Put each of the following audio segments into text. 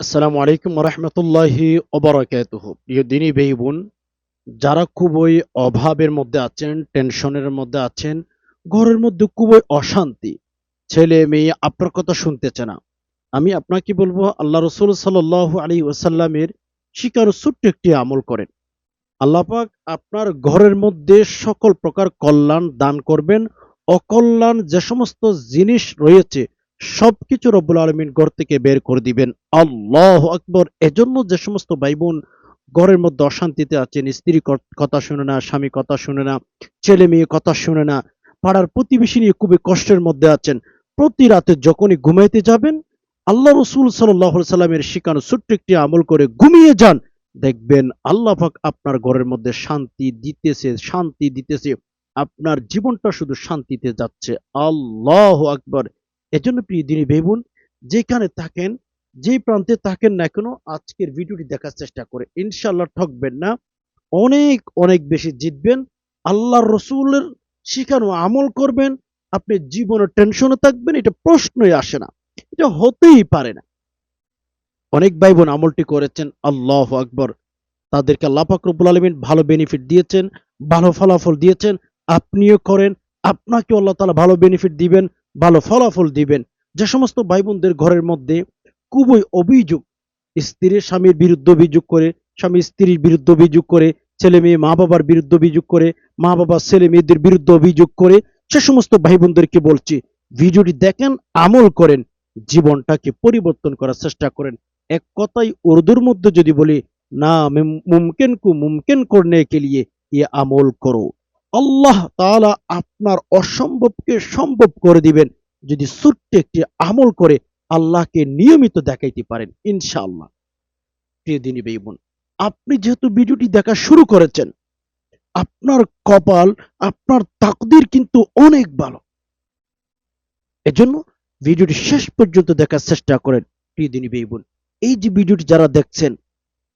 আসসালামু আলাইকুম রহমতুল্লাহি ওবরাকাতুহু। প্রিয় দিনী ভাই বোন, যারা খুবই অভাবের মধ্যে আছেন, টেনশনের মধ্যে আছেন, ঘরের মধ্যে খুবই অশান্তি, ছেলে মেয়ে আপনার কথা শুনতেছে না, আমি আপনাকে বলবো আল্লাহ রসুল সাল্লাল্লাহু আলাইহি ওয়াসাল্লামের শিকার ছোট্ট একটি আমল করেন। আল্লাহ পাক আপনার ঘরের মধ্যে সকল প্রকার কল্যাণ দান করবেন। অকল্যাণ যে সমস্ত জিনিস রয়েছে সবকিছু রব্বুল আলামিন ঘর থেকে বের করে দিবেন। আল্লাহু আকবার। এজন্য যে সমস্ত ভাই বোন ঘরের মধ্যে অশান্তিতে আছেন, স্ত্রী কথা শুনে না, স্বামী কথা শুনে না, ছেলে মেয়ে কথা শুনে না, পাড়ার প্রতিবেশী নিয়ে খুবই কষ্টের মধ্যে আছেন, প্রতি রাতে যখনই ঘুমাইতে যাবেন আল্লাহ রসুল সাল্লাল্লাহু আলাইহি সাল্লামের শিখানো ছোট্ট একটি আমল করে ঘুমিয়ে যান। দেখবেন আল্লাহ পাক আপনার ঘরের মধ্যে শান্তি দিতেছে। আপনার জীবনটা শুধু শান্তিতে যাচ্ছে। আল্লাহু আকবার। এজন্য প্রিয় দিনী ভাই বোন, যেখানে থাকেন, যেই প্রান্তে থাকেন না কেন, আজকের ভিডিওটি দেখার চেষ্টা করে ইনশাআল্লাহ ঠকবেন না। অনেক অনেক বেশি জিতবেন। আল্লাহর রসুলের শিখানো আমল করবেন, আপনি জীবনে টেনশনে থাকবেন, এটা প্রশ্নই আসে না, এটা হতেই পারে না। অনেক ভাই বোন আমলটি করেছেন, আল্লাহু আকবার। তাদেরকে আল্লাহ পাক রব্বুল আলামিন ভালো বেনিফিট দিয়েছেন, ভালো ফলাফল দিয়েছেন। আপনিও করেন, আপনাকে আল্লাহ তাআলা ভালো বেনিফিট দিবেন, ভালো ফলাফল দিবেন। যে সমস্ত ভাই বোনদের ঘরের মধ্যে খুবই অভিযোগ, স্ত্রী স্বামীর বিরুদ্ধে অভিযোগ করে, স্বামী স্ত্রীর বিরুদ্ধে অভিযোগ করে, ছেলে মেয়ে মা বাবার বিরুদ্ধে অভিযোগ করে, মা বাবা ছেলে মেয়েদের বিরুদ্ধে অভিযোগ করে, সে সমস্ত ভাই বোনদেরকে বলছি, ভিডিওটি দেখেন, আমল করেন, জীবনটাকে পরিবর্তন করার চেষ্টা করেন। এক কথায় উর্দুর মধ্যে যদি বলি, না মুমকিন কু মুমকিন করনে কে লিয়ে ये আমল করো। আল্লাহ তাআলা আপনার অসম্ভবকে সম্ভব করে দিবেন যদি ছোট্ট একটি আমল করে আল্লাহকে নিয়মিত দেখাইতে পারেন ইনশাআল্লাহ। প্রিয় দিনী ভাই বোন, আপনি যেহেতু ভিডিওটি দেখা শুরু করেছেন, আপনার কপাল, আপনার তাকদির কিন্তু অনেক ভালো। এজন্য ভিডিওটি শেষ পর্যন্ত দেখার চেষ্টা করেন। প্রিয় দিনী ভাই বোন, এই যে ভিডিওটি যারা দেখছেন,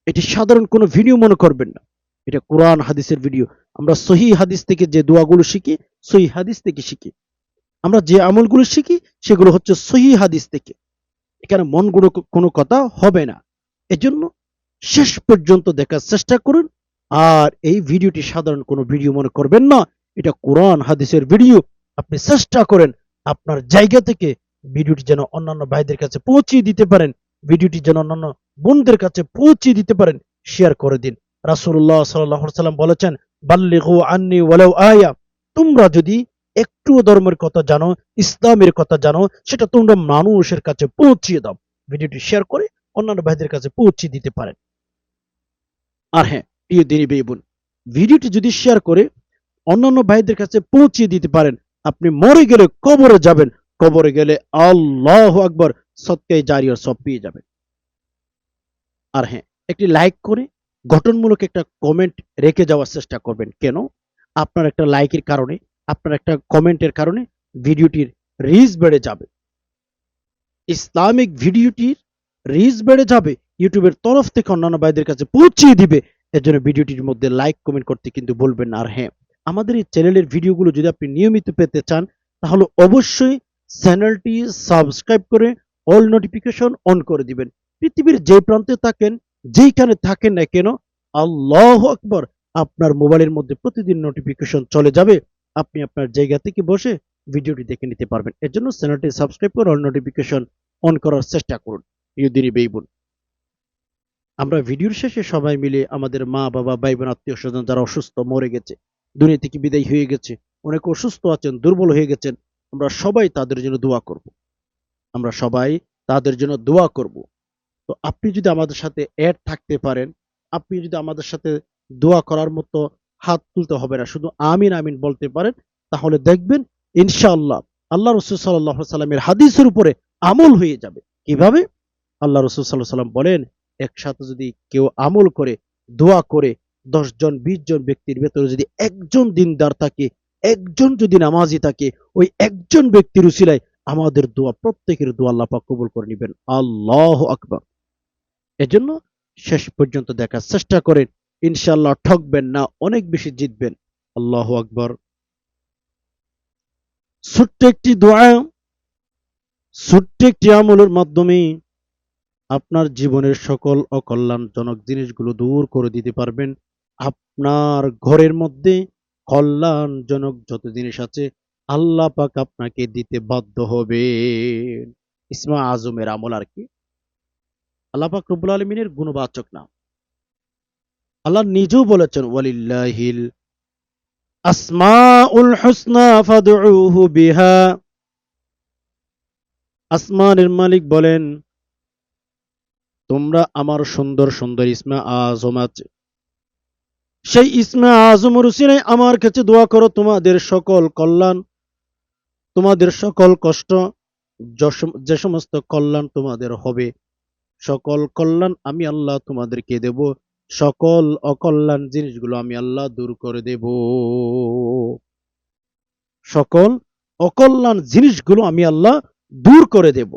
এটি সাধারণ কোনো ভিডিও মনে করবেন না, এটা কোরআন হাদিসের ভিডিও। আমরা সহি হাদিস থেকে যে দোয়াগুলো শিখি, সহি হাদিস থেকে শিখি। আমরা যে আমলগুলো শিখি সেগুলো হচ্ছে সহি হাদিস থেকে। এখানে মন গুলো কোনো কথা হবে না। এজন্য শেষ পর্যন্ত দেখার চেষ্টা করুন। আর এই ভিডিওটি সাধারণ কোনো ভিডিও মনে করবেন না, এটা কোরআন হাদিসের ভিডিও। আপনি চেষ্টা করেন আপনার জায়গা থেকে ভিডিওটি যেন অন্যান্য ভাইদের কাছে পৌঁছিয়ে দিতে পারেন, ভিডিওটি যেন অন্যান্য বোনদের কাছে পৌঁছিয়ে দিতে পারেন। শেয়ার করে দিন। রাসূলুল্লাহ সাল্লাল্লাহু আলাইহি সাল্লাম বলেছেন, বাল্লিগু আন্নি ওয়ালাউ আয়া। তোমরা যদি একটুও ধর্মের কথা জানো, ইসলামের কথা জানো, সেটা তোমরা মানুষের কাছে পৌঁছিয়ে দাও। ভিডিওটি শেয়ার করে অন্যান্য ভাইদের কাছে পৌঁছে দিতে পারেন। আর হ্যাঁ, প্রিয় দিনী ভাই বোন, ভিডিওটি যদি শেয়ার করে অন্যান্য ভাইদের কাছে পৌঁছে দিতে পারেন, আপনি মরে গেলে কবরে যাবেন, কবরে গেলে আল্লাহু আকবার সদকায়ে জারিয়ার সব পেয়ে যাবেন। আর হ্যাঁ, একটি লাইক করে গঠনমূলক একটা কমেন্ট রেখে যাওয়ার চেষ্টা করবেন। কেন? আপনার একটা লাইকের কারণে, আপনার একটা কমেন্টের কারণে ভিডিওটির রিচ বেড়ে যাবে, ইসলামিক ভিডিওটির রিচ বেড়ে যাবে, ইউটিউবের তরফ থেকে অন্যান্য ভাইদের কাছে পৌঁছিয়ে দিবে। এর জন্য ভিডিওটির মধ্যে লাইক কমেন্ট করতে কিন্তু বলবেন না। আর হ্যাঁ, আমাদের এই চ্যানেলের ভিডিওগুলো যদি আপনি নিয়মিত পেতে চান, তাহলে অবশ্যই চ্যানেলটি সাবস্ক্রাইব করে অল নোটিফিকেশন অন করে দিবেন। পৃথিবীর যে প্রান্তে থাকেন, যেইখানে থাকেন না কেন, আল্লাহু আকবার, আপনার মোবাইলের মধ্যে প্রতিদিন নোটিফিকেশন চলে যাবে। আপনি আপনার জায়গা থেকে বসে ভিডিওটি দেখে নিতে পারবেন। এর জন্য চ্যানেলটি সাবস্ক্রাইব করে অল নোটিফিকেশন অন করার চেষ্টা করুন। প্রিয় দিনী ভাই বোন, আমরা ভিডিওর শেষে সবাই মিলে আমাদের মা বাবা ভাই বোন আত্মীয় স্বজন যারা অসুস্থ, মরে গেছে, দুনিয়া থেকে বিদায় হয়ে গেছে, অনেক অসুস্থ আছেন, দুর্বল হয়ে গেছেন, আমরা সবাই তাদের জন্য দোয়া করব। আমরা সবাই তাদের জন্য দোয়া করব। তো আপনি যদি আমাদের সাথে অ্যাড থাকতে পারেন, আপনি যদি আমাদের সাথে দোয়া করার মতো হাত তুলতে হবে না, শুধু আমিন আমিন বলতে পারেন, তাহলে দেখবেন ইনশাআল্লাহ আল্লাহ রসুল সাল্লাল্লাহু আলাইহি সাল্লামের হাদিসের উপরে আমল হয়ে যাবে। কিভাবে? আল্লাহ রসুল সাল্লাল্লাহু আলাইহি সাল্লাম বলেন, একসাথে যদি কেউ আমল করে, দোয়া করে, 10 জন 20 জন ব্যক্তির ভেতরে যদি একজন দিনদার থাকে, একজন যদি নামাজি থাকে, ওই একজন ব্যক্তির উসিলায় আমাদের দোয়া, প্রত্যেকের দোয়া আল্লাহ পাক কবুল করে নেবেন। আল্লাহু আকবার। এজন্য শেষ পর্যন্ত দেখার চেষ্টা করেন, ইনশাআল্লাহ ঠকবেন না, অনেক বেশি জিতবেন। আল্লাহু আকবার। ছোট্ট একটি দোয়া, ছোট্ট একটি আমলের মাধ্যমে আপনার জীবনের সকল অকল্যাণজনক জিনিসগুলো দূর করে দিতে পারবেন। আপনার ঘরের মধ্যে কল্যাণজনক যত জিনিস আছে আল্লাহ পাক আপনাকে দিতে বাধ্য হবেন। ইসমা আজমের আমল আর কি? আল্লাহ পাক রব্বুল আলামিনের গুণবাচক নাম। আল্লাহ নিজেও বলেছেন ওয়ালিল্লাহিল আসমাউল হুসনা ফাদউহু বিহা। আসমানের মালিক বলেন, তোমরা আমার সুন্দর সুন্দর ইসমা আজম আছে, সেই ইসমা আজমের উসিলায় আমার কাছে দোয়া করো, তোমাদের সকল কল্যাণ, তোমাদের সকল কষ্ট, যে সমস্ত কল্যাণ তোমাদের হবে, সকল কল্যাণ আমি আল্লাহ তোমাদেরকে দেব, সকল অকল্যাণ জিনিসগুলো আমি আল্লাহ দূর করে দেব। সকল অকল্যাণ জিনিসগুলো আমি আল্লাহ দূর করে দেব।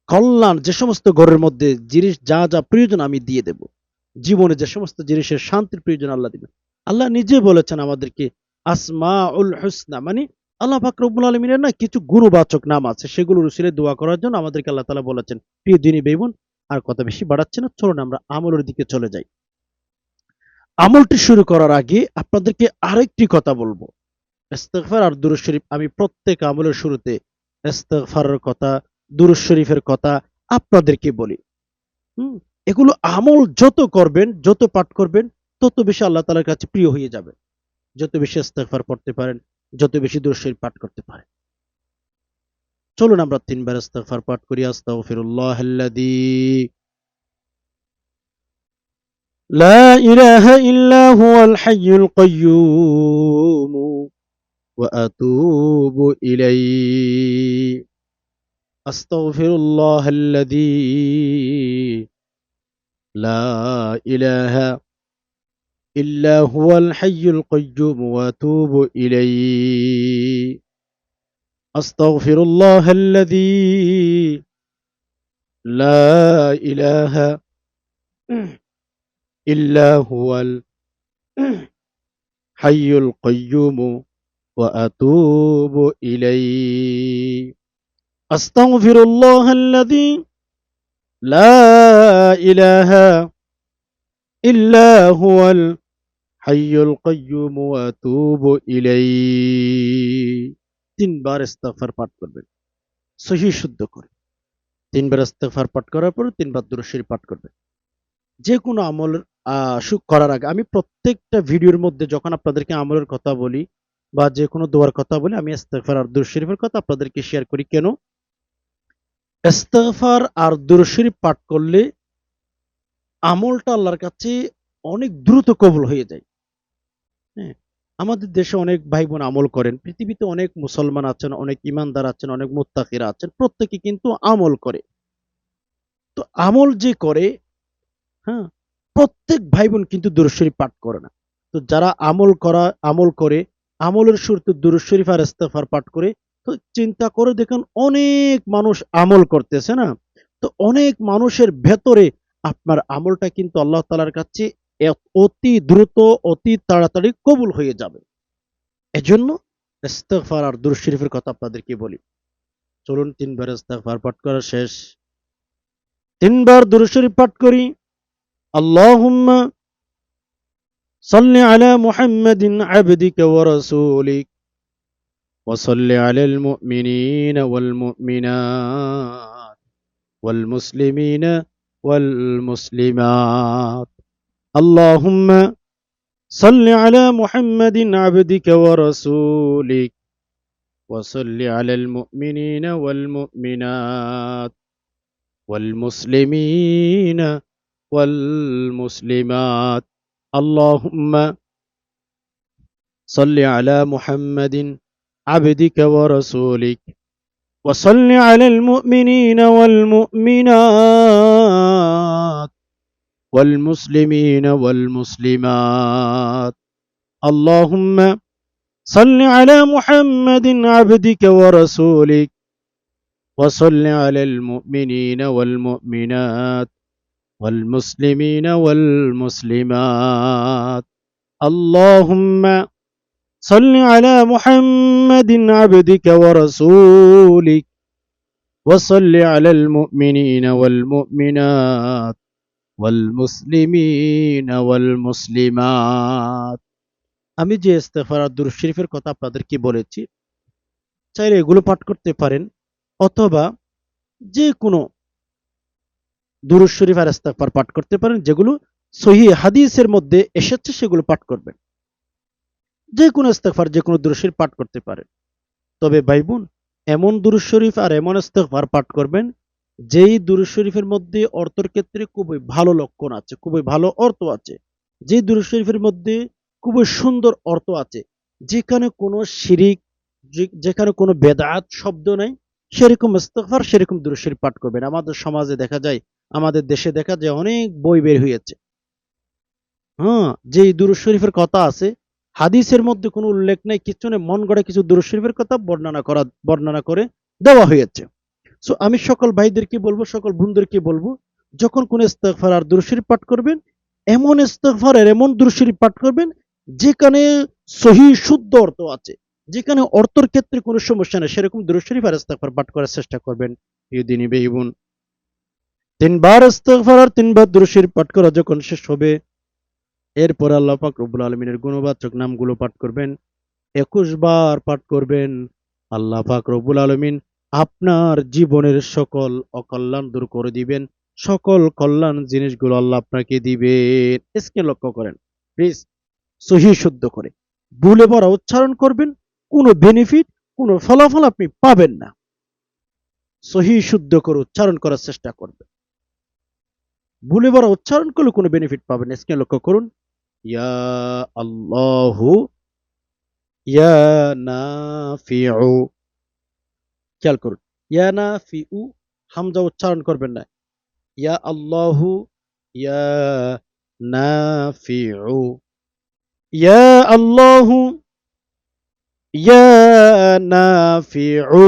কল্যাণ যে সমস্ত ঘরের মধ্যে জিনিস যা যা প্রয়োজন আমি দিয়ে দেব। জীবনে যে সমস্ত জিনিসের শান্তির প্রয়োজন আল্লাহ দিবেন। আল্লাহ নিজে বলেছেন আমাদেরকে আসমাউল হুসনা, মানে আল্লাহ পাক রব্বুল আলামিনের না কিছু গুণবাচক নাম আছে, সেগুলোর উসিলে দোয়া করার জন্য আমাদেরকে আল্লাহ তাআলা বলেছেন। প্রিয় দিনী ভাই বোন, আর কথা বেশি বাড়াচ্ছি না, চলুন আমরা আমলের দিকে চলে যাই। আমলটি শুরু করার আগে আপনাদেরকে আরেকটি কথা বলবো। ইস্তেগফার আর দুরূদ শরীফ, আমি প্রত্যেক আমলের শুরুতে ইস্তেগফারের কথা, দুরূদ শরীফের কথা আপনাদেরকে বলি। হুম, এগুলো আমল যত করবেন, যত পাঠ করবেন, তত বেশি আল্লাহ তাআলার কাছে প্রিয় হয়ে যাবে। যত বেশি ইস্তেগফার পড়তে পারেন, যত বেশি দুরূদ শরীফ পাঠ করতে পারেন। চলুন আমরা তিনবার ইস্তেগফার পাঠ করি। আস্তাগফিরুল্লাহাল্লাযী লা ইলাহা ইল্লা হুয়াল হাইয়ুল কাইয়্যুম ওয়া আতুবু ইলাইহি। আস্তাগফিরুল্লাহাল্লাযী লা ইলাহা ইল্লা হুয়াল হাইয়ুল কাইয়্যুম ওয়া আতুবু ইলাইহি। আস্তাগফিরুল্লাহাল্লাযী লা ইলাহা ইল্লা হুয়াল হাইয়ুল কাইয়্যুম ওয়া আতুবু ইলাইহি। আস্তাগফিরুল্লাহাল্লাযী লা ইলাহা ইল্লা হুয়াল হাইয়ুল কাইয়্যুম ওয়া আতুবু ইলাইহি। তিনবার ইস্তিগফার পাঠ করবেন সহিহ শুদ্ধ করে। তিনবার ইস্তিগফার পাঠ করার পর তিনবার দুরূদ শরীফ পাঠ করবেন। যে কোনো আমল করার আগে আমি প্রত্যেকটা ভিডিওর মধ্যে যখন আপনাদেরকে আমলের কথা বলি বা যে কোনো দোয়ার কথা বলি, আমি ইস্তিগফার আর দুরূদ শরীফের কথা আপনাদেরকে শেয়ার করি। কেন? ইস্তিগফার আর দুরূদ শরীফ পাঠ করলে আমলটা আল্লাহর কাছে অনেক দ্রুত কবুল হয়ে যায়। হ্যাঁ, আমাদের দেশে অনেক ভাই বোন আমল করেন, পৃথিবীতে অনেক মুসলমান আছেন, অনেক ইমানদার আছেন, অনেক মুত্তাকিরা আছেন, প্রত্যেকে কিন্তু আমল করে। তো আমল যে করে, হ্যাঁ, প্রত্যেক ভাই বোন কিন্তু দুরূদ শরীফ পাঠ করে না। তো যারা আমল করে, আমলের শুরুতে দুরূদ শরীফ আর ইস্তিগফার পাঠ করে, তো চিন্তা করে দেখেন অনেক মানুষ আমল করতেছে না? তো অনেক মানুষের ভেতরে আপনার আমলটা কিন্তু আল্লাহ তাআলার কাছে অতি দ্রুত, অতি তাড়াতাড়ি কবুল হয়ে যাবে। এজন্য ইস্তিগফার আর দুরূদ শরীফের কথা আপনাদেরকে বলি। চলুন তিনবার ইস্তিগফার পাঠ করা শেষ, তিনবার দুরূদ শরীফ পাঠ করি। আল্লাহুম্মা সাল্লি আলা মুহাম্মাদিন আবদিকা ওয়া রাসূলিক ওয়া সাল্লি আলাল মুমিনিনা ওয়াল মুমিনাত ওয়াল মুসলিমিনা ওয়াল মুসলিমাত। আল্লাহুম্মা সাল্লি আলা মুহাম্মাদিন আবদিকা ওয়া রাসূলিক ওয়া সাল্লি আলাল মুমিনিনা ওয়াল মুমিনাত ওয়াল মুসলিমিনা ওয়াল মুসলিমাত। আল্লাহুম্মা صل على محمد عبدك ورسولك وصل على المؤمنين والمؤمنات والمسلمين والمسلمات. اللهم صل على محمد عبدك ورسولك وصل على المؤمنين والمؤمنات والمسلمين والمسلمات. اللهم صل على محمد عبدك ورسولك وصل على المؤمنين والمؤمنات والمسلمين والمسلمات। আমি যে ইস্তেগফার আর দুরূদ শরীফের কথা আপনাদেরকে বলেছি, চাইলে এগুলো পাঠ করতে পারেন, অথবা যে কোনো দুরূদ শরীফ আর ইস্তেগফার পাঠ করতে পারেন, যেগুলো সহিহ হাদিসের মধ্যে এসেছে সেগুলো পাঠ করবেন। যে কোনো ইস্তেগফার, যে কোনো দুরূদ শরীফ পাঠ করতে পারেন। তবে ভাই বোন, এমন দুরূদ শরীফ আর এমন ইস্তেগফার পাঠ করবেন যেই দুরূদ শরীফের মধ্যে অর্থের ক্ষেত্রে খুবই ভালো লক্ষণ আছে, খুবই ভালো অর্থ আছে। যে দুরূদ শরীফের মধ্যে খুবই সুন্দর অর্থ আছে, যেখানে কোনো শিরিক, যেখানে কোনো বেদাত শব্দ নাই, সেরকম ইস্তেগফার, সেরকম দুরূদ শরীফ পাঠ করবেন। আমাদের সমাজে দেখা যায়, আমাদের দেশে দেখা যায় অনেক বই বের হয়েছে, হ্যাঁ, যে দুরূদ শরীফের কথা আছে, হাদিসের মধ্যে কোনো উল্লেখ নেই, কিছু নেই, মন গড়া কিছু দুরূদ শরীফের কথা বর্ণনা করে দেওয়া হয়েছে। সো আমি সকল ভাইদেরকে বলবো, সকল বোনদেরকে বলবো, যখন কোন ইস্তেগফার আর দুরূদ শরীফ পাঠ করবেন, এমন ইস্তেগফার আর এমন দুরূদ শরীফ পাঠ করবেন যেখানে সহিহ শুদ্ধ অর্থ আছে, যেখানে অর্থের ক্ষেত্রে কোনো সমস্যা নেই, সেরকম দুরূদ শরীফ আর ইস্তেগফার পাঠ করার চেষ্টা করবেন। ইউদিনী বেইবুন, তিনবার ইস্তেগফার আর তিনবার দুরূদ শরীফ পাঠ করা যখন শেষ হবে, এরপর আল্লাহ পাক রব্বুল আলামিনের গুণবাচক নামগুলো পাঠ করবেন, 21 বার পাঠ করবেন। আল্লাহ পাক রব্বুল আলামিন আপনার জীবনের সকল অকল্যাণ দূর করে দিবেন, সকল কল্যাণ জিনিসগুলো আল্লাহ আপনাকে দিবেন। এসকে লক্ষ্য করেন প্লিজ, সহি শুদ্ধ করে, ভুলে ভরা উচ্চারণ করবেন, কোনো বেনিফিট, কোনো ফলাফল আপনি পাবেন না। সহি শুদ্ধ করে উচ্চারণ করার চেষ্টা করবেন, ভুলে ভরা উচ্চারণ করলে কোনো বেনিফিট পাবেন না। এসকে লক্ষ্য করুন, ইয়া আল্লাহু ইয়া নাফিউ, খেয়াল করুন, ইয়া নাফিউ, হামজা উচ্চারণ করবেন না। ইয়া আল্লাহু ইয়া নাফিউ, ইয়া আল্লাহু ইয়া নাফিউ,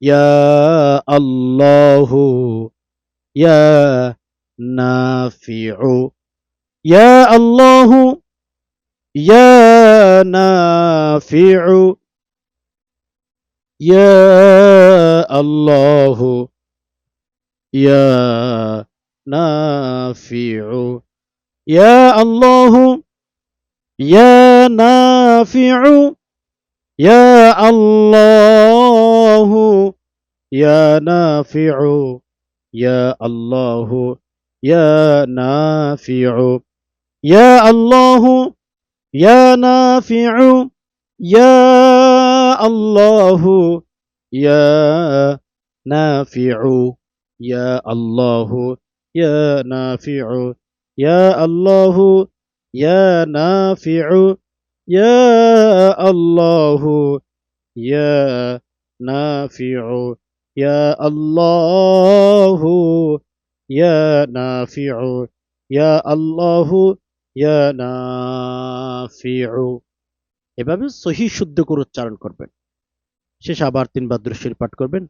ইয়া আল্লাহু ইয়া নাফিউ, ইয়া আল্লাহু ইয়া নাফিউ, ইয়া আল্লাহু ইয়া নাফিউ, ইয়া আল্লাহু ইয়া নাফিউ, ইয়া আল্লাহু ইয়া নাফিউ, ইয়া আল্লাহু ইয়া নাফিউ, ইয়া আল্লাহু ইয়া নাফিউ, ইয়া আল্লাহু ইয়া নাফিউ, ইয়া আল্লাহু ইয়া নাফিউ, ইয়া আল্লাহু ইয়া নাফিউ, ইয়া আল্লাহু ইয়া নাফিউ, ইয়া আল্লাহু ইয়া নাফিউ, ইয়া আল্লাহু ইয়া নাফিউ। এভাবে সহি শুদ্ধ করে উচ্চারণ করবেন। শেষে আবার তিনবার দুরূদ শরীফ পাঠ করবেন।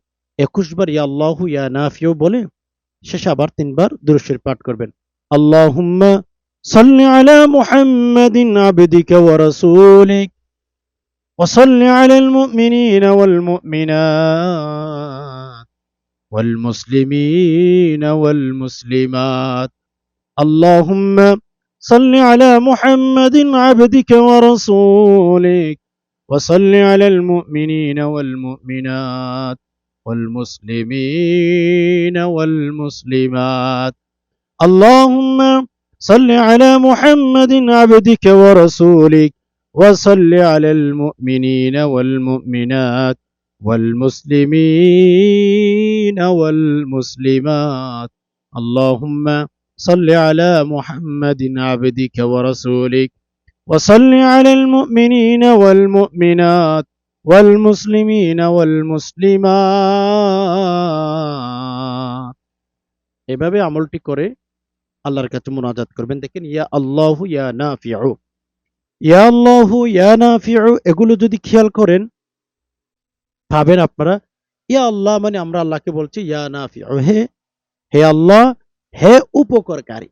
21 বার ইয়া আল্লাহু ইয়া নাফিউ বলে শেষে আবার তিনবার দুরূদ শরীফ পাঠ করবেন। আল্লাহুম্মা সাল্লি আলা মুহাম্মাদিন আবদিকা ওয়া রাসূলিক ওয়া সাল্লি আলাল মুমিনিনা ওয়াল মুমিনাত ওয়াল মুসলিমিনা ওয়াল মুসলিমাত। আল্লাহুম্মা সাল্লি আলা মুহাম্মাদিন আবদিকা ওয়া রাসূলিক وصل على المؤمنين والمؤمنات والمسلمين والمسلمات. اللهم صل على محمد عبدك ورسولك وصل على المؤمنين والمؤمنات والمسلمين والمسلمات. اللهم صل على محمد عبدك ورسولك وصل على المؤمنين والمؤمنات والمسلمين والمسلمات. এভাবে আমলটি করে আল্লাহর কাছে মুনাজাত করবেন। দেখেন, ইয়া আল্লাহু ইয়া নাফিউ, ইয়া আল্লাহু ইয়া নাফিউ, এগুলো যদি খেয়াল করেন পাবেন আপনারা, ইয়া আল্লাহ মানে আমরা আল্লাহকে বলছি ইয়া নাফিউ, হে হে আল্লাহ, হে উপকারকারী।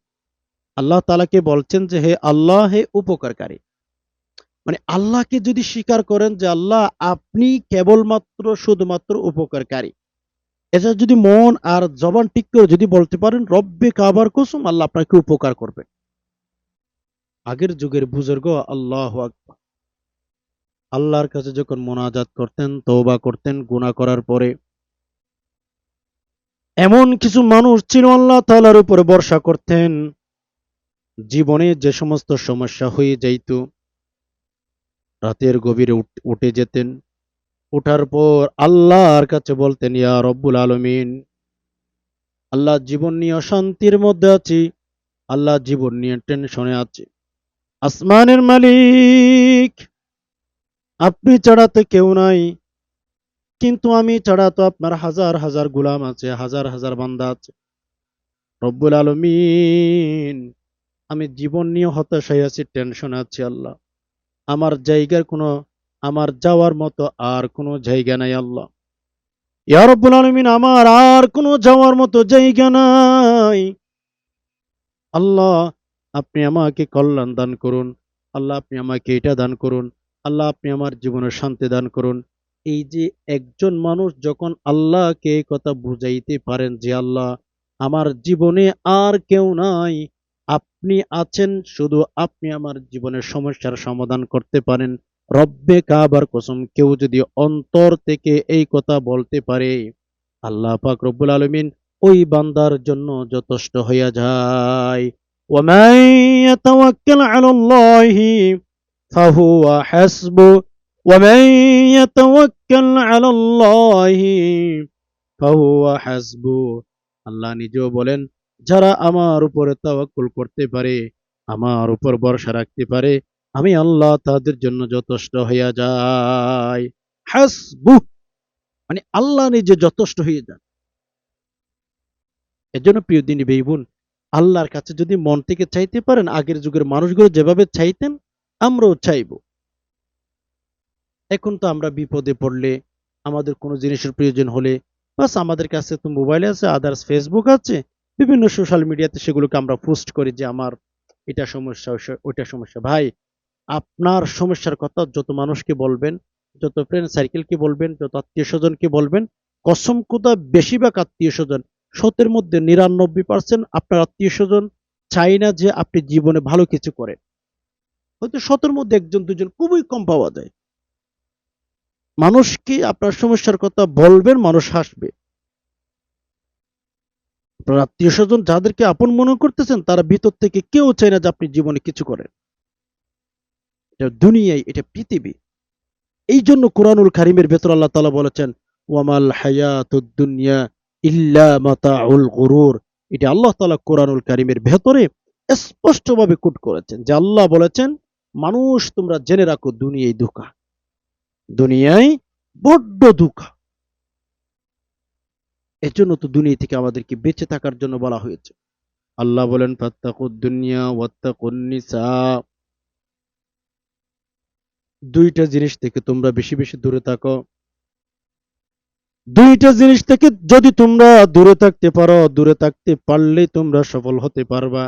আল্লাহ তাআলাকে বলছেন যে হে আল্লাহ, হে উপকারকারী। মানে আল্লাহকে যদি স্বীকার করেন যে আল্লাহ আপনি কেবলমাত্র শুধুমাত্র উপকারকারী, এটা যদি মন আর জবান ঠিক করে যদি বলতে পারেন রব্বে কাবার কসম, আল্লাহ আপনাকে উপকার করবে। আগের যুগের বুজুর্গ আল্লাহু আকবার আল্লাহর কাছে যখন মোনাজাত করতেন, তওবা করতেন গুনাহ করার পরে, এমন কিছু মানুষ ছিল আল্লাহ তাআলার উপরে ভরসা করতেন, জীবনে যে সমস্ত সমস্যা হয়ে যাইত রাতের গভীরে উঠে যেতেন, ওঠার পর আল্লাহর কাছে বলতেন, ইয়া রব্বুল আলামিন, আল্লাহ জীবন নিয়ে অশান্তির মধ্যে আছি, আল্লাহ জীবন নিয়ে টেনশনে আছি, আসমানের মালিক আপনি ছাড়া তো কেউ নাই, কিন্তু আমি ছাড়া তো আপনার হাজার হাজার গোলাম আছে, হাজার হাজার বান্দা আছে, রব্বুল আলামিন আমি জীবন নিয়ে হতাশায় আছি, টেনশন আছি আল্লাহ, আমার জায়গার কোনো, আমার যাওয়ার মতো আর কোনো জায়গা নাই আল্লাহ, ইয়া রব্বুল আলামিন আমার আর কোনো যাওয়ার মতো জায়গা নাই আল্লাহ, আপনি আমাকে কল্যাণ দান করুন, আল্লাহ আপনি আমাকে এটা দান করুন, আল্লাহ আপনি আমার জীবনে শান্তি দান করুন। এই যে একজন মানুষ যখন আল্লাহকে এই কথা বুঝাইতে পারেন যে আল্লাহ আমার জীবনে আর কেউ নাই, আপনি আছেন, শুধু আপনি আমার জীবনের সমস্যার সমাধান করতে পারেন, রব্বে কাবার কসম কেউ যদি অন্তর থেকে এই কথা বলতে পারে, আল্লাহ পাক রব্বুল আলামিন ওই বান্দার জন্য যথেষ্ট হইয়া যায়। ومن يتوكل على الله فهو حسبه ومن يتوكل على الله فهو حسبه আল্লাহ নিজেও বলেন, যারা আমার উপরে তাওয়াক্কুল করতে পারে, আমার উপর ভরসা রাখতে পারে, আমি আল্লাহ তাদের জন্য যথেষ্ট হইয়া যাই। হাসবু মানে আল্লাহ নিজে যথেষ্ট হয়ে যান। এজন্য প্রিয় দিনী ভাই বোন, আল্লাহর কাছে যদি মন থেকে চাইতে পারেন, আগের যুগের মানুষগুলো যেভাবে চাইতেন আমরাও চাইবো। এখন তো আমরা বিপদে পড়লে, আমাদের কোনো জিনিসের প্রয়োজন হলে, বাস আমাদের কাছে তো মোবাইল আছে, আদার্স ফেসবুক আছে, বিভিন্ন সোশ্যাল মিডিয়াতে সেগুলোকে আমরা পোস্ট করি যে আমার এটা সমস্যা, ওইটা সমস্যা। ভাই, আপনার সমস্যার কথা যত মানুষকে বলবেন, যত ফ্রেন্ড সার্কেলকে বলবেন, যত আত্মীয় স্বজনকে বলবেন, কসম খোদা বেশিরভাগ আত্মীয় স্বজন, শতের মধ্যে 99% আপনার আত্মীয় স্বজন চাই না যে আপনি জীবনে ভালো কিছু করেন। হয়তো শতের মধ্যে একজন দুজন খুবই কম পাওয়া যায়। মানুষকে আপনার সমস্যার কথা বলবেন, মানুষ হাসবে। আপনার আত্মীয় স্বজন যাদেরকে আপন মনে করতেছেন, তারা ভিতর থেকে কেউ চায় না যে আপনি জীবনে কিছু করেন। এটা দুনিয়ায়, এটা পৃথিবী। এই জন্য কোরআনুল কারীমের ভেতর আল্লাহ তাআলা বলেছেন, ওয়ামাল হায়াতুদ দুনিয়া ইল্লা মাতাউল গুরুর। এটা আল্লাহ তাআলা কোরআনুল কারীমের ভেতরে স্পষ্টভাবে কোট করেছেন যে আল্লাহ বলেছেন, মানুষ তোমরা জেনে রাখো দুনিয়ায় ধোঁকা, দুনিয়ায় বড্ড ধোঁকা। এজন্য তো দুনিয়া থেকে আমাদেরকে বেঁচে থাকার জন্য বলা হয়েছে। আল্লাহ বলেন, ফাত্তাকুদ দুনিয়া ওয়াত্তাকুন নিসা, দুইটা জিনিস থেকে তোমরা বেশি বেশি দূরে থাকো। দুইটা জিনিস থেকে যদি তোমরা দূরে থাকতে পারো, দূরে থাকতে পারলে তোমরা সফল হতে পারবা।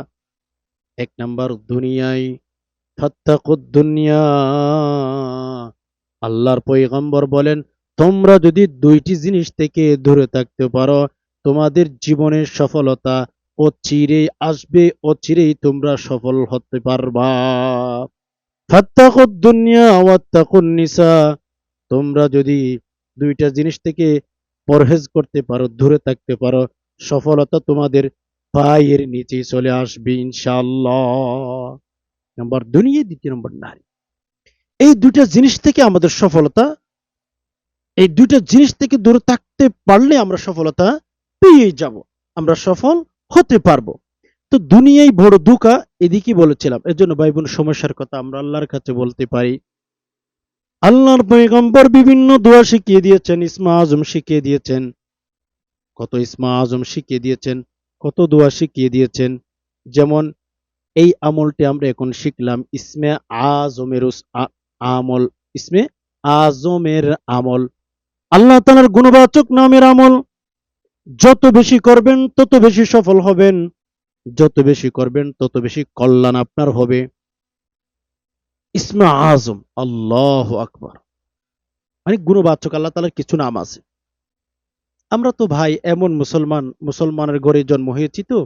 এক নাম্বার দুনিয়ায়, ফাত্তাকুদ দুনিয়া, আল্লাহর পয়গম্বর বলেন, তোমরা যদি দুইটি জিনিস থেকে দূরে থাকতে পারো, তোমাদের জীবনের সফলতা অচিরেই আসবে, অচিরেই তোমরা সফল হতে পারবা। ফাত্তাকুদ দুনিয়া ওয়াত্তাকুন নিসা, তোমরা যদি দুইটা জিনিস থেকে পরহেজ করতে পারো, দূরে থাকতে পারো, সফলতা তোমাদের পায়ের নিচেই চলে আসবে ইনশাআল্লাহ। নাম্বার দুনিয়া, দ্বিতীয় নম্বর নারী। এই দুইটা জিনিস থেকে আমাদের সফলতা, এই দুইটা জিনিস থেকে দূরে থাকতে পারলে আমরা সফলতা পেয়ে যাব, আমরা সফল হতে পারবো। তো দুনিয়ায় বড় ধোঁকা, এদিকে বলেছিলাম। এর জন্য ভাই বোন, সমস্যার কথা আমরা আল্লাহর কাছে বলতে পারি। আল্লাহর পয়গম্বর বিভিন্ন দোয়া শিখিয়ে দিয়েছেন, ইসমা আজম শিখিয়ে দিয়েছেন, কত ইসমা আজম শিখিয়ে দিয়েছেন, কত দোয়া শিখিয়ে দিয়েছেন। যেমন এই আমলটি আমরা এখন শিখলাম, ইসমে আজমের আমল, ইসমে আজমের আমল, আল্লাহ তাআলার গুণবাচক নামের আমল। যত বেশি করবেন তত বেশি সফল হবেন, যত বেশি করবেন তত বেশি কল্যাণ আপনার হবে। ইসমে আজম, আল্লাহু আকবার, মানে গুণবাচক আল্লাহ তাআলার কিছু নাম আছে। আমরা তো ভাই এমন মুসলমানের ঘরে জন্ম হয়েছি, তো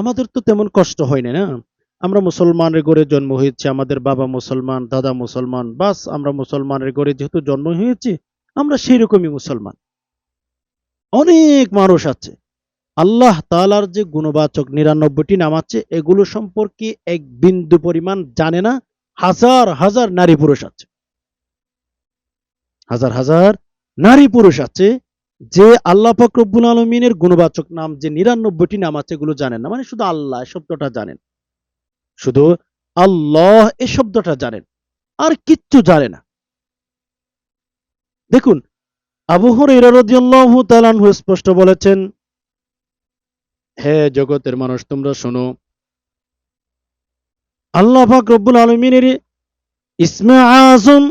আমাদের তো তেমন কষ্ট হয় না, না? আমরা মুসলমানের ঘরে জন্ম হয়েছি, আমাদের বাবা মুসলমান, দাদা মুসলমান, বাস আমরা মুসলমানের ঘরে যেহেতু জন্ম হয়েছি, আমরা সেই রকমই মুসলমান। অনেক মানুষ আছে আল্লাহ তাআলার যে গুণবাচক ৯৯টি নাম আছে এগুলো সম্পর্কে এক বিন্দু পরিমাণ জানে না। হাজার হাজার নারী পুরুষ আছে, হাজার হাজার নারী পুরুষ আছে যে আল্লাহ পাক রব্বুল আলমিনের গুণবাচক নাম যে ৯৯টি নাম আছে এগুলো জানেন না, মানে শুধু আল্লাহ শব্দটা জানেন, শুধু আল্লাহ এই শব্দটা জানেন, আর কিচ্ছু জানে না। দেখুন, আবু হুরায়রা রাদিয়াল্লাহু তাআলা আনহু স্পষ্ট বলেছেন, হে জগতের মানুষ তোমরা শোনো, আল্লাহ পাক রব্বুল আলমিনের ইসমে আজম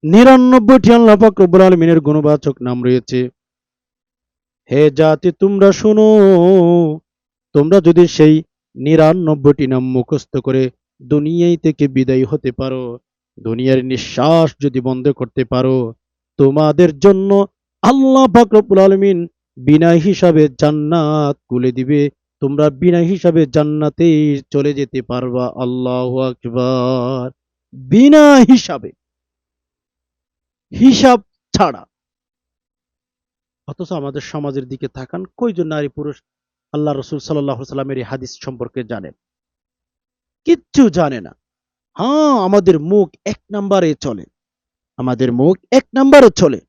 ৯৯টি আল্লাহ পাক রব্বুল আলমিনের গুণবাচক নাম রয়েছে। হে জাতি তোমরা শোনো, তোমরা যদি সেই ৯৯টি নাম মুখস্থ করে দুনিয়ায় থেকে বিদায় হতে পারো, দুনিয়ার নিঃশ্বাস যদি বন্ধ করতে পারো, তোমাদের জন্য আল্লাহ পাক রব্বুল আলামিন বিনা হিসাবে জান্নাত খুলে দিবে, তোমরা বিনা হিসাবে জান্নাতে চলে যেতে পারবা। আল্লাহু আকবার। বিনা হিসাবে, হিসাব ছাড়া। অথচ আমাদের সমাজের দিকে তাকান, কয়জন নারী পুরুষ আল্লাহ রসুল সাল্লাল্লাহু আলাইহি সাল্লামের এই হাদিস সম্পর্কে জানেন? কিচ্ছু জানে না। হ্যাঁ, আমাদের মুখ এক নাম্বারে চলে, আমাদের মুখ এক নাম্বারে চলে।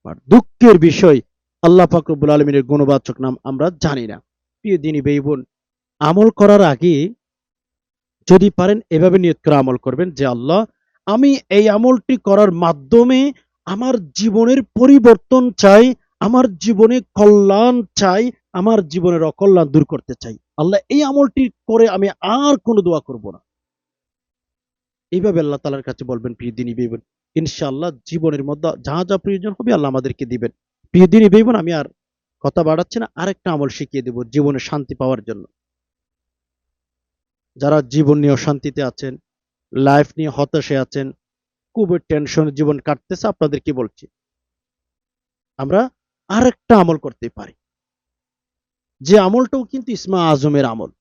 আর দুঃখের বিষয়, আল্লাহ পাক রব্বুল আলামিনের গুণবাচক নাম আমরা জানি না। প্রিয় দিনী ভাই বোন, আমল করার আগে যদি পারেন এভাবে নিয়ত করে আমল করবেন যে আল্লাহ, আমি এই আমলটি করার মাধ্যমে আমার জীবনের পরিবর্তন চাই, আমার জীবনে কল্যাণ চাই, আমার জীবনের অকল্যাণ দূর করতে চাই। আল্লাহ, এই আমলটি করে আমি আর কোনো দোয়া করব না। এইভাবে আল্লাহ তাআলার কাছে বলবেন। প্রিয় দিনী ভাই বোন, ইনশাআল্লাহ জীবনের মধ্যে যা যা প্রয়োজন হবে আল্লাহ আমাদেরকে দিবেন। প্রিয় দিনী ভাই বোন, আমি আর কথা বাড়াচ্ছি না, আরেকটা আমল শিখিয়ে দেব জীবনে শান্তি পাওয়ার জন্য। যারা জীবন নিয়ে অশান্তিতে আছেন, লাইফ নিয়ে হতাশে আছেন, খুবই টেনশন জীবন কাটতেছে, আপনাদেরকে বলছি আমরা আরেকটা আমল করতে পারি, যে আমলটাও কিন্তু ইসমা আজমের আমল।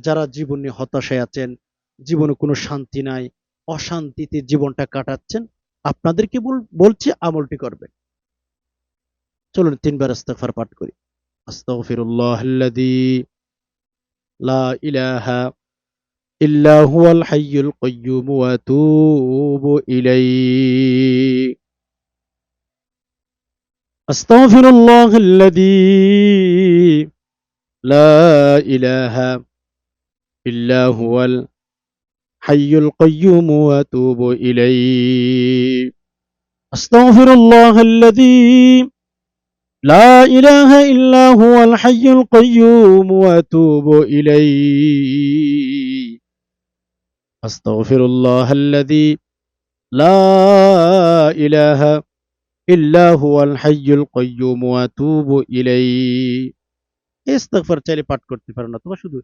যারা জীবন নিয়ে হতাশায় আছেন, জীবনে কোনো শান্তি নাই, অশান্তিতে জীবনটা কাটাচ্ছেন, আপনাদেরকে বলছি আমলটি করবেন। চলুন ৩ বার ইস্তিগফার পাঠ করি। আস্তাগফিরুল্লাহাল্লাযী লা ইলাহা ইল্লা হুয়াল হাইয়ুল কাইয়্যুম ওয়া আতুবু ইলাইহি। আস্তাগফিরুল্লাহাল্লাযী লা ইলাহা ইল্লা হুয়াল হাইয়ুল কাইয়্যুম ওয়া আতুবু ইলাইহি। আস্তাগফিরুল্লাহাল্লাযী লা ইলাহা ইল্লা হুয়াল হাইয়ুল কাইয়্যুম ওয়া আতুবু ইলাইহি। আস্তাগফিরুল্লাহাল্লাযী লা ইলাহা ইল্লা হুয়াল হাইয়ুল কাইয়্যুম ওয়া আতুবু ইলাইহি। ইস্তিগফার চাইলে পাঠ করতে পারেন না, তোমরা শুধু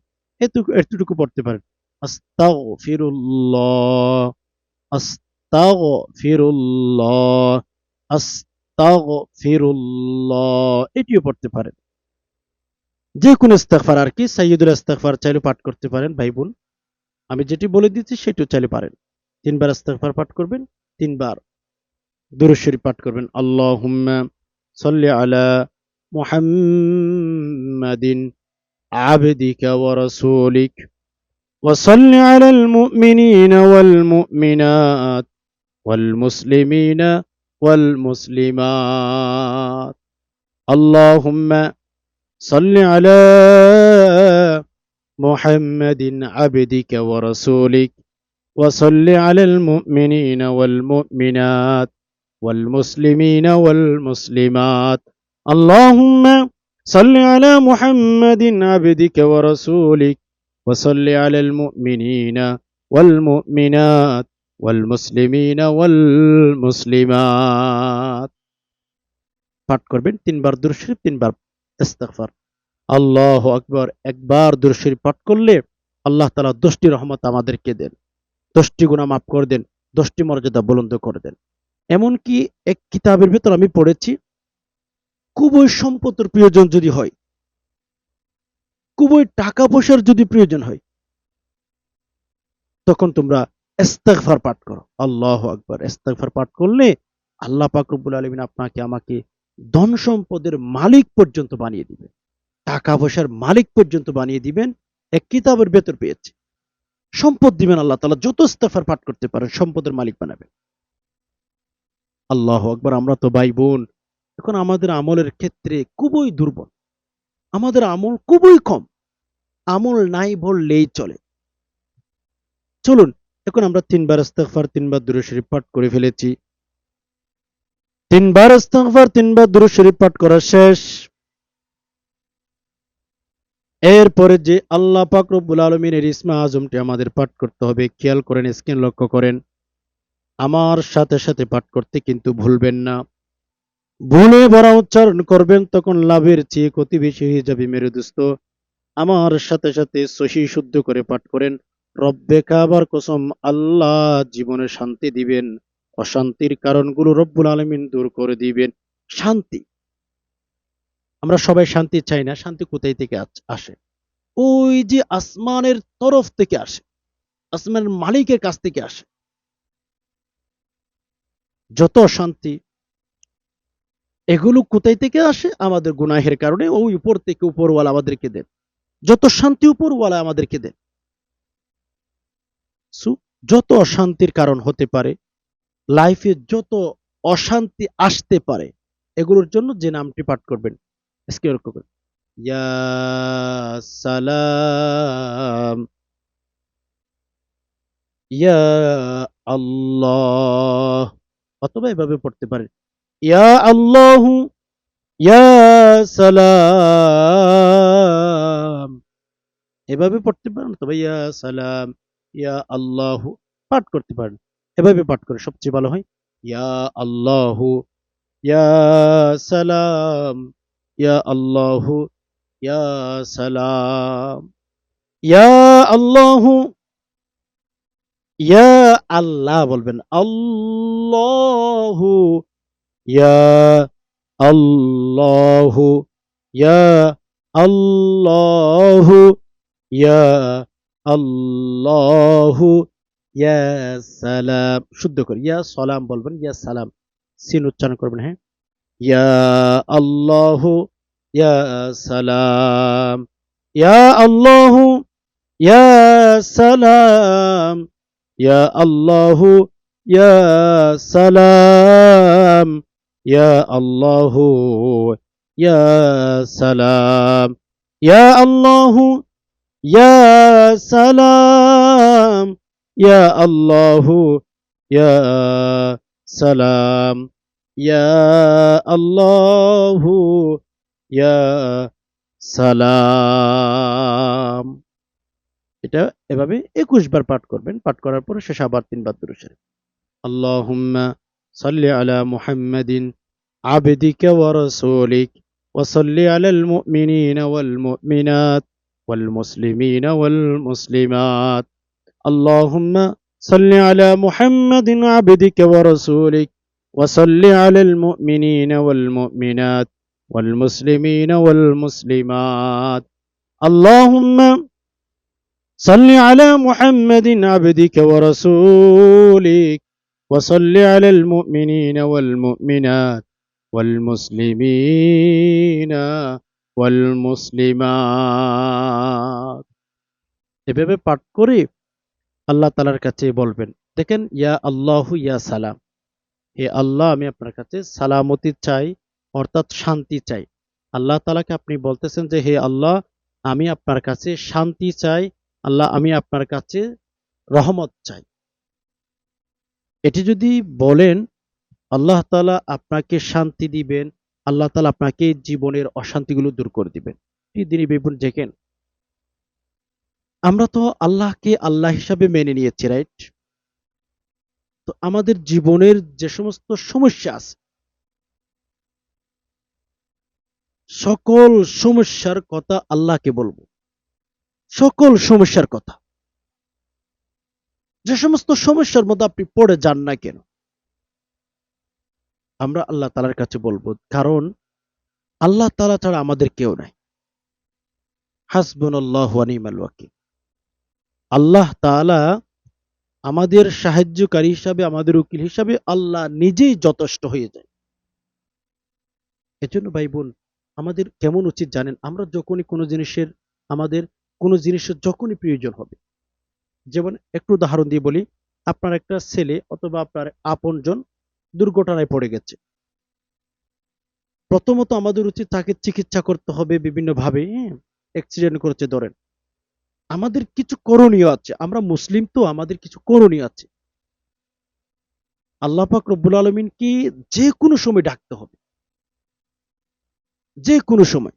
এতটুকু পড়তে পারেন। আস্তাগফিরুল্লাহ, আস্তাগফিরুল্লাহ, আস্তাগফিরুল্লাহ, এটিও পড়তে পারেন। যে কোনো ইস্তিগফার আর কি, সাইয়্যিদুল ইস্তিগফার চাইলে পাঠ করতে পারেন ভাই বোন। আমি যেটি বলে দিচ্ছি সেটিও চাইলে পারেন। ৩ বার ইস্তিগফার পাঠ করবেন, ৩ বার দুরূদ শরীফ পাঠ করবেন। আল্লাহুম্মা সাল্লি আলা মুহাম্মাদিন আবদিকা ওয়া রাসূলিক ওয়া সাল্লি আলাল মুমিনিনা ওয়াল মুমিনাত ওয়াল মুসলিমিনা ওয়াল মুসলিমাত। আল্লাহুম্মা সাল্লি আলা মুহাম্মাদিন আবদিকা ওয়া রাসূলিক ওয়া সাল্লি আলাল মুমিনিনা ওয়াল মুমিনাত ওয়াল মুসলিমিনা ওয়াল মুসলিমাত। আল্লাহুম্মা সাল্লি আলা মুহাম্মাদিন আবদিকা ওয়া রাসূলিক ওয়া সাল্লি আলাল মুমিনিনা ওয়াল মুমিনাত ওয়াল মুসলিমিনা ওয়াল মুসলিমাত। পাঠ করবেন ৩ বার দুরূদ শরীফ, ৩ বার ইস্তিগফার। আল্লাহু আকবার। একবার দুরূদ শরীফ পাঠ করলে আল্লাহ তাআলা ১০টি রহমত আমাদেরকে দেন, ১০টি গুনাহ মাফ করে দেন, ১০টি মর্যাদা বুলন্দ করে দেন। এমনকি এক কিতাবের ভেতর আমি পড়েছি, খুবই সম্পদের প্রয়োজন যদি হয়, খুবই টাকা পয়সার যদি প্রয়োজন হয়, তখন তোমরা ইস্তেগফার পাঠ করো। আল্লাহু আকবার। ইস্তেগফার পাঠ করলে আল্লাহ পাক রব্বুল আলামিন আপনাকে আমাকে ধন সম্পদের মালিক পর্যন্ত বানিয়ে দিবেন, টাকা পয়সার মালিক পর্যন্ত বানিয়ে দিবেন। এক কিতাবের ভেতর পেয়েছি, সম্পদ দিবেন আল্লাহ তাআলা, যত ইস্তেগফার পাঠ করতে পারেন সম্পদের মালিক বানাবেন। আল্লাহু আকবার। আমরা তো ভাই বোন এখন আমাদের আমলের ক্ষেত্রে খুবই দুর্বল, আমাদের আমল খুবই কম, আমল নাই বললেই চলে। চলুন এখন আমরা তিনবার ইস্তেগফার, তিনবার দুরূদ শরীফ পাঠ করে ফেলেছি। তিনবার ইস্তেগফার, তিনবার দুরূদ শরীফ পাঠ করা শেষ। এরপরে যে আল্লাহ পাক রব্বুল আলামিনের ইসমে আজমটি আমাদের পাঠ করতে হবে, খেয়াল করেন, স্ক্রিন লক্ষ্য করেন, আমার সাথে সাথে পাঠ করতে কিন্তু ভুলবেন না। ভুলে ভরা উচ্চারণ করবেন তখন লাভের চেয়ে ক্ষতি বেশি হয়ে যাবে মেরে দোস্ত। আমার সাথে সাথে সহি শুদ্ধ করে পাঠ করেন। রব্বে কাবার কসম, আল্লাহ জীবনে শান্তি দিবেন, অশান্তির কারণগুলো রব্বুল আলামিন দূর করে দিবেন। শান্তি, আমরা সবাই শান্তি চাই না। শান্তি কোথায় থেকে আসে? ওই যে আসমানের তরফ থেকে আসে, আসমানের মালিকের কাছ থেকে আসে। যত শান্তি এগুলো কোথায় থেকে আসে? আমাদের গুনাহের কারণে ওই উপর থেকে উপরওয়ালা আমাদেরকে দেন। যত শান্তি উপরওয়ালা আমাদেরকে দেন। যত অশান্তির কারণ হতে পারে, লাইফে যত অশান্তি আসতে পারে, এগুলোর জন্য যে নামটি পাঠ করবেন, স্ক্রিনে লক্ষ্য করুন, ইয়া সালাম, ইয়া আল্লাহ, অথবা এভাবে পড়তে পারেন, ইয়া আল্লাহু, ইয়া সালাম, এভাবে পড়তে পারেন, অথবা ইয়া সালাম, ইয়া আল্লাহু পাঠ করতে পারেন। এভাবে পাঠ করে সবচেয়ে ভালো হয়। ইয়া আল্লাহু, ইয়া সালাম, ইয়া আল্লাহু, ইয়া সালাম, ইয়া আল্লাহু, ইয়া আল্লাহ বলবেন, আল্লাহু, ইয়া আল্লাহু, ইয়া আল্লাহু, ইয়া আল্লাহু, ইয়া সালাম। শুদ্ধ করে ইয়া সালাম বলবেন, ইয়া সালাম সিন উচ্চারণ করবেন। হ্যাঁ, ইয়া আল্লাহু, ইয়া সালাম, ইয়া আল্লাহু, ইয়া সালাম, ইয়া আল্লাহু, ইয়া সালাম, ইয়া আল্লাহু, ইয়া সালাম, ইয়া আল্লাহু, ইয়া সালাম, ইয়া আল্লাহু, ইয়া সালাম, ইয়া আল্লাহু, ইয়া সালাম। এটা এভাবে ২১ বার পাঠ করবেন। পাঠ করার পরে শেষে আবার ৩ বার দুরূদ শরীফ। আল্লাহুম্মা সাল্লি আলা মুহাম্মাদিন আবদিকা ওয়া রাসূলিক ওয়া সাল্লি আলাল মুমিনিনা ওয়াল মুমিনাত ওয়াল মুসলিমিনা ওয়াল মুসলিমাত। আল্লাহুম্মা সাল্লি আলা মুহাম্মাদিন আবদিকা ওয়া রাসূলিক ওয়া সাল্লি আলাল মুমিনিনা ওয়াল মুমিনাত ওয়াল মুসলিমিনা ওয়াল মুসলিমাত। আল্লাহুম্মা صل على محمد عبدك ورسولك وصل على المؤمنين والمؤمنات والمسلمين والمسلمات। এভাবে পাঠ করে আল্লাহ তাআলার কাছে বলবেন, দেখেন, ইয়া আল্লাহু ইয়া সালাম, হে আল্লাহ আমি আপনার কাছে সালামতি চাই, অর্থাৎ শান্তি চাই। আল্লাহ তাআলাকে আপনি বলতেছেন যে হে আল্লাহ আমি আপনার কাছে শান্তি চাই, আল্লাহ আমি আপনার কাছে রহমত চাই। এটি যদি বলেন, আল্লাহ তাআলা আপনাকে শান্তি দিবেন, আল্লাহ তাআলা আপনাকে জীবনের অশান্তিগুলো দূর করে দিবেন। দিনই বেগুন দেখেন, আমরা তো আল্লাহকে আল্লাহ হিসাবে মেনে নিয়েছি, রাইট? তো আমাদের জীবনের যে সমস্ত সমস্যা আছে, সকল সমস্যার কথা আল্লাহকে বলবো, সকল সমস্যার কথা। যে সমস্ত সমস্যার মধ্যে আপনি পড়ে যান না কেন, আমরা আল্লাহ তাআলার কাছে বলবো, কারণ আল্লাহ তাআলা ছাড়া আমাদের কেউ নাই। হাসবুনাল্লাহু ওয়া নি'মাল ওয়াকিল। আল্লাহ তাআলা আমাদের সাহায্যকারী হিসাবে, আমাদের উকিল হিসাবে আল্লাহ নিজেই যথেষ্ট হয়ে যায়। এজন্য ভাই বোন, আমাদের কেমন উচিত জানেন, আমরা যখনই কোনো জিনিসের যখনই প্রয়োজন হবে, যেমন একটু উদাহরণ দিয়ে বলি, আপনার একটা ছেলে অথবা আপনার আপনজন দুর্ঘটনায় পড়ে গেছে। প্রথমত আমাদের উচিত তাকে চিকিৎসা করতে হবে বিভিন্ন ভাবে। অ্যাক্সিডেন্ট করেছে ধরেন, আমাদের কিছু করণীয় আছে, আমরা মুসলিম তো, আমাদের কিছু করণীয় আছে। আল্লাহ পাক রব্বুল আলামিনকে যে কোনো সময় ডাকতে হবে, যে কোনো সময়।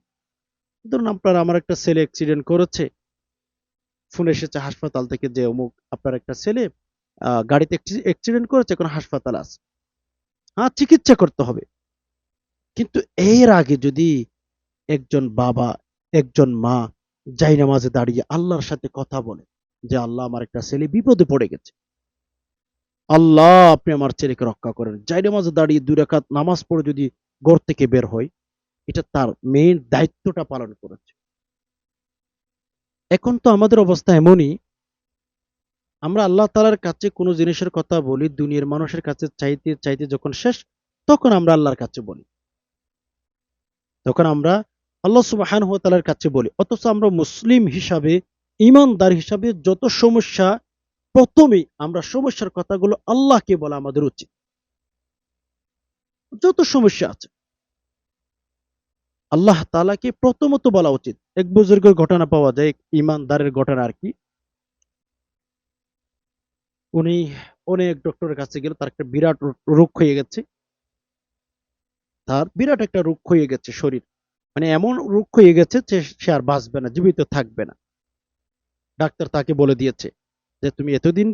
ধরুন আমার একটা ছেলে অ্যাক্সিডেন্ট করেছে, ফোন এসেছে হাসপাতাল থেকে যে অমুক আপনার একটা ছেলে গাড়িতে অ্যাক্সিডেন্ট করেছে, এখন হাসপাতাল আছে, হ্যাঁ চিকিৎসা করতে হবে। কিন্তু এর আগে যদি একজন বাবা, একজন মা জায়নামাজে দাঁড়িয়ে আল্লাহর সাথে কথা বলে যে আল্লাহ, আমার একটা ছেলে বিপদে পড়ে গেছে, আল্লাহ আপনি আমার ছেলেকে রক্ষা করেন, জায়নামাজে দাঁড়িয়ে 2 রাকাত নামাজ পড়ে যদি ঘর থেকে বের হয়, এটা তার মেইন দায়িত্বটা পালন করেছে। এখন তো আমাদের অবস্থা এমনই, আমরা আল্লাহ তাআলার কাছে কোনো জিনিসের কথা বলি, দুনিয়ার মানুষের কাছে চাইতে চাইতে যখন শেষ, তখন আমরা আল্লাহর কাছে বলি, তখন আমরা আল্লাহ সুবহানাহু ওয়া তাআলার কাছে বলি। অথচ আমরা মুসলিম হিসাবে, ঈমানদার হিসাবে যত সমস্যা, প্রথমেই আমরা সমস্যার কথাগুলো আল্লাহকে বলা আমাদের উচিত। যত সমস্যা আছে আল্লাহ তাআলাকে প্রথমত বলা উচিত। এক বুজুর্গের ঘটনা পাওয়া যায়, এক ঈমানদারের ঘটনা আর কি। উনি অনেক ডক্টরের কাছে গেল, তার একটা বিরাট রোগ হয়ে গেছে, তার বিরাট একটা রোগ হয়ে গেছে শরীর, মানে এমন রোগ হয়ে গেছে যে সে আর বাঁচবে না, জীবিত থাকবে না। ডাক্তার তাকে বলে দিয়েছে যে তুমি এতদিন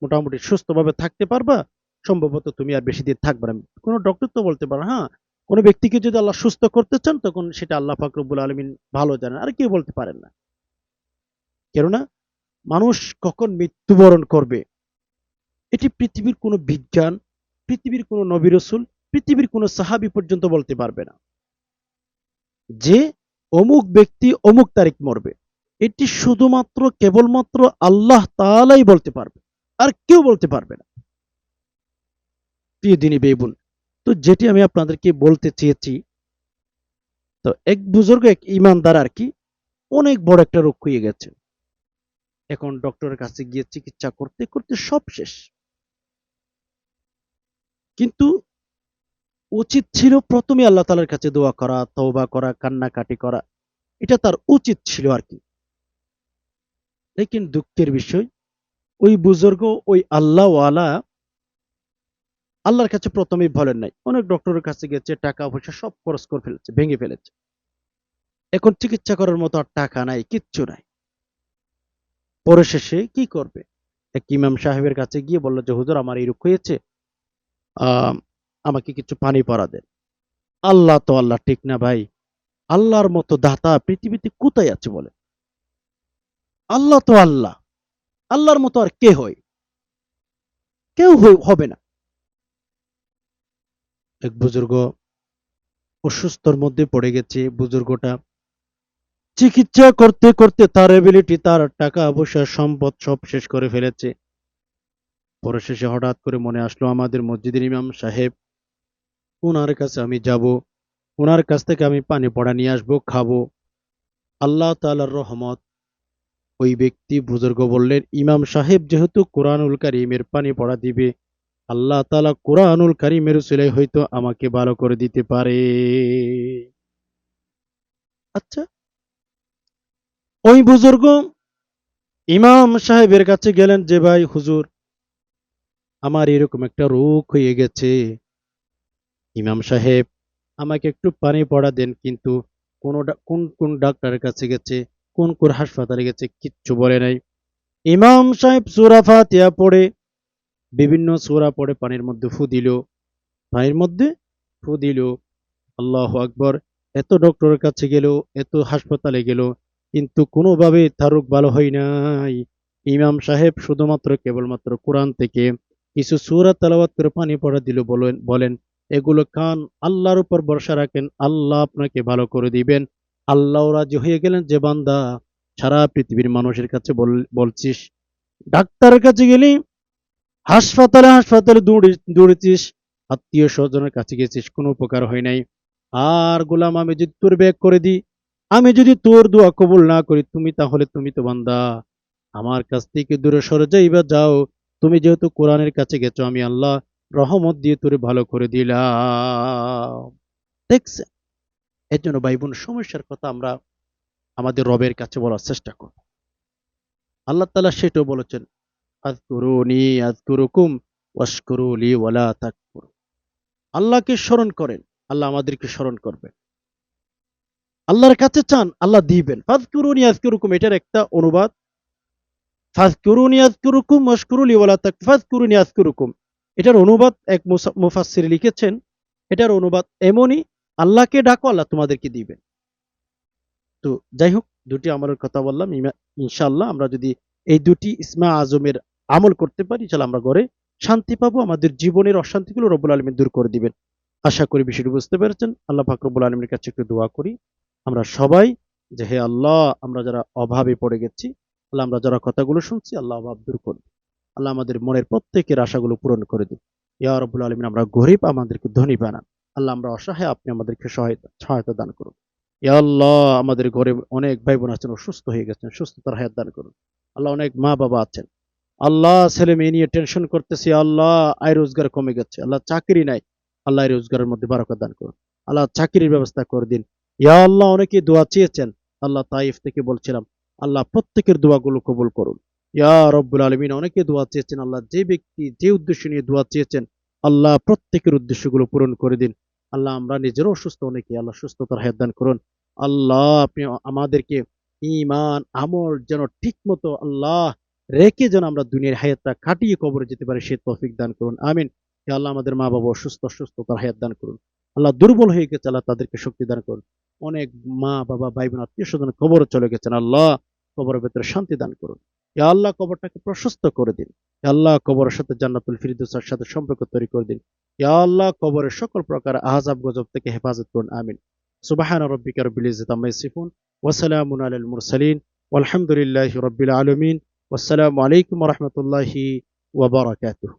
মোটামুটি সুস্থভাবে থাকতে পারবা, সম্ভবত তুমি আর বেশি দিন থাকবে না। কোনো ডক্টর তো বলতে পারে, হ্যাঁ কোনো ব্যক্তিকে যদি আল্লাহ সুস্থ করতে চান, তখন সেটা আল্লাহ পাক রব্বুল আলামিন ভালো জানেন, আর কেউ বলতে পারেন না। কেননা মানুষ কখন মৃত্যুবরণ করবে, এটি পৃথিবীর কোনো বিজ্ঞান, পৃথিবীর কোনো নবী রাসূল, পৃথিবীর কোনো সাহাবী পর্যন্ত বলতে পারবে না যে অমুক ব্যক্তি অমুক তারিখ মরবে। এটি শুধুমাত্র কেবলমাত্র আল্লাহ তাআলাই বলতে পারবে, আর কেউ বলতে পারবে না। প্রিয় দিনী ভাই বোন, তো যেটি আমি আপনাদেরকে বলতে চেয়েছি, তো এক বুজুর্গ, এক ঈমানদার আর কি, অনেক বড় একটা রোগ হয়ে গেছে। এখন ডক্টরের কাছে গিয়ে চিকিৎসা করতে করতে সব শেষ। কিন্তু উচিত ছিল প্রথমে আল্লাহ তাআলার কাছে দোয়া করা, তওবা করা, কান্নাকাটি করা, এটা তার উচিত ছিল আর কি। লেকিন দুঃখের বিষয়, ওই বুজুর্গ, ওই আল্লাহওয়ালা আল্লাহর কাছে প্রথমেই বলেন নাই, অনেক ডক্টরের কাছে গেছে, টাকা পয়সা সব খরচ করে ফেলেছে, ভেঙে ফেলেছে। এখন চিকিৎসা করার মতো আর টাকা নাই, কিচ্ছু নাই। পরে শেষে কি করবে, এক ইমাম সাহেবের কাছে গিয়ে বলল যে হুজুর, আমার এইরূপ হয়েছে, আহ আমাকে কিছু পানি পড়া দেন। আল্লাহ তো আল্লাহ, ঠিক না ভাই? আল্লাহর মতো দাতা পৃথিবীতে কোথায় আছে বলে? আল্লাহ তো আল্লাহ, আল্লাহর মতো আর কে হয়? কেউ হবে না। এক বুজুর্গ অসুস্থর মধ্যে পড়ে গেছে, বুজুর্গটা চিকিৎসা করতে করতে তার এবিলিটি, তার টাকা পয়সা সম্পদ সব শেষ করে ফেলেছে। পরে শেষে হঠাৎ করে মনে আসলো, আমাদের মসজিদের ইমাম সাহেব, ওনার কাছে আমি যাব, ওনার কাছ থেকে আমি পানি পড়া নিয়ে আসবো, খাবো। আল্লাহ তাআলার রহমত, ওই ব্যক্তি বুজুর্গ বললেন, ইমাম সাহেব যেহেতু কোরআনুল কারীমের পানি পড়া দিবে, আল্লাহ তাআলা কোরআনুল কারীমের উসিলায় হয়তো আমাকে ভালো করে দিতে পারে। আচ্ছা, ওই বুজুর্গ ইমাম সাহেবের কাছে গেলেন যে ভাই হুজুর, আমার এরকম একটা রোগ হয়ে গেছে, ইমাম সাহেব আমাকে একটু পানি পড়া দেন। কিন্তু কোন কোন ডাক্তারের কাছে গেছে, কোন কোন হাসপাতালে গেছে, কিচ্ছু বলে নাই। ইমাম সাহেব সূরা ফাতিহা পড়ে, বিভিন্ন সূরা পড়ে পানির মধ্যে ফু দিল, পানির মধ্যে ফু দিল। আল্লাহু আকবার। এত ডক্টরের কাছে গেল, এত হাসপাতালে গেল, কিন্তু কোনোভাবে তার রোগ ভালো হয় নাই। ইমাম সাহেব শুধুমাত্র কেবলমাত্র কোরআন থেকে কিছু সূরা তেলাওয়াত করে পানি পড়া দিল, বলেন বলেন এগুলো খান, আল্লাহর উপর ভরসা রাখেন, আল্লাহ আপনাকে ভালো করে দিবেন। আল্লাহ রাজি হয়ে গেলেন যে বান্দা সারা পৃথিবীর মানুষের কাছে বলছিস, ডাক্তারের কাছে গেলি, হাসপাতালে হাসপাতালে দৌড়েছিস, আত্মীয় স্বজনের কাছে গেছিস, কোনো উপকার হয় নাই। আর গোলাম, আমি যদি তোর ব্যাগ করে দিই, আমি যদি তোর দোয়া কবুল না করি, তুমি তো বান্দা, আমার কাছ থেকে দূরে সরে যাইবা, যাও। তুমি যেহেতু কোরআনের কাছে গেছো, আমি আল্লাহ রহমত দিয়ে তোরে ভালো করে দিলাম। দেখছে? এর জন্য ভাই বোন, সমস্যার কথা আমরা আমাদের রবের কাছে বলার চেষ্টা করব। আল্লাহ তাআলা সেটাও বলেছেন, আযকুরুনি আযকুরুকুম ওয়াশকুরুলি ওয়ালা তাকফুর। আল্লাহকে স্মরণ করেন, আল্লাহ আমাদেরকে স্মরণ করবে। আল্লাহর কাছে চান, আল্লাহ দিবেন। ফাযকুরুনি আযকুরুকুম, এটার একটা অনুবাদ, ফাযকুরুনি আযকুরুকুম ওয়াশকুরুলি ওয়ালা তাকফুর। ফাযকুরুনি আযকুরুকুম, এটার অনুবাদ এক মুফাসসির লিখেছেন, এটার অনুবাদ এমনই, আল্লাহকে ডাকো, আল্লাহ তোমাদেরকে দিবেন। তো যাই হোক, দুটি আমলের কথা বললাম। ইনশাআল্লাহ আমরা যদি এই দুটি ইসমা আজমের আমল করতে পারি, ইনশাআল্লাহ আমরা ঘরে শান্তি পাবো, আমাদের জীবনের অশান্তিগুলো রব্বুল আলামিন দূর করে দিবেন। আশা করি বিষয়টি বুঝতে পেরেছেন। আল্লাহ পাক রব্বুল আলামিনের কাছে একটু দোয়া করি আমরা সবাই, যে হে আল্লাহ, আমরা যারা অভাবে পড়ে গেছি, আল্লাহ আমরা যারা কথাগুলো শুনছি, আল্লাহ অভাব দূর করুন। আল্লাহ আমাদের মনের প্রত্যেকের আশাগুলো পূরণ করে দিন। ইয়া রব্বুল আলামিন, আমরা গরিব, আমাদেরকে ধনী বানান। আল্লাহ আমরা অসহায়, আপনি আমাদেরকে সহায়তা দান করুন। ইয়া আল্লাহ, আমাদের ঘরে অনেক ভাই বোন আছেন অসুস্থ হয়ে গেছেন, সুস্থতার হায়াত দান করুন। আল্লাহ, অনেক মা বাবা আছেন, আল্লাহ ছেলে মেয়ে নিয়ে টেনশন করতেছি, আল্লাহ আয় রোজগার কমে গেছে, আল্লাহ চাকরি নাই, আল্লাহ এই রোজগারের মধ্যে বারাকাত দান করুন। আল্লাহ চাকরির ব্যবস্থা করে দিন। ইয়া আল্লাহ, অনেকে দোয়া চেয়েছেন, আল্লাহ তাইফ থেকে বলছিলাম, আল্লাহ প্রত্যেকের দোয়াগুলো কবুল করুন। ইয়া রব্বুল আলামিন, অনেকে দোয়া চেয়েছেন, আল্লাহ যে ব্যক্তি যে উদ্দেশ্য নিয়ে দোয়া চেয়েছেন, আল্লাহ প্রত্যেকের উদ্দেশ্যগুলো পূরণ করে দিন। আল্লাহ, আমরা নিজেরও অসুস্থ, অনেকে, আল্লাহ সুস্থতার হায়াত দান করুন। আল্লাহ, আপনি আমাদেরকে ঈমান আমল যেন ঠিক মতো আল্লাহ রেখে যেন আমরা দুনিয়ার হায়াতটা কাটিয়ে কবরে যেতে পারি, সে তৌফিক দান করুন, আমিন। হে আল্লাহ, আমাদের মা বাবা সুস্থতার হায়াত দান করুন। আল্লাহ, দুর্বল হয়ে গেছে, আল্লাহ তাদেরকে শক্তি দান করুন। অনেক মা বাবা ভাই বোন আত্মীয় স্বজন কবরে চলে গেছেন, আল্লাহ কবরের ভেতরে শান্তি দান করুন। ইয়া আল্লাহ, কবরটাকে প্রশস্ত করে দিন। ইয়া আল্লাহ, কবরের সাথে জান্নাতুল ফিরদৌসের সাথে সম্পর্ক তৈরি করে দিন। ইয়া আল্লাহ, কবরের সকল প্রকার আযাব গজব থেকে হেফাজত করুন, আমিন। সুবহান রাব্বিকা রাব্বিল ইজ্জাতি আম্মা ইয়াসিফুন ওয়া সালামুন আলাল মুরসালিন ওয়ালহামদুলিল্লাহি রাব্বিল আলামিন। ওয়াসসালামু আলাইকুম ওয়া রাহমাতুল্লাহি ওয়া বারাকাতুহু।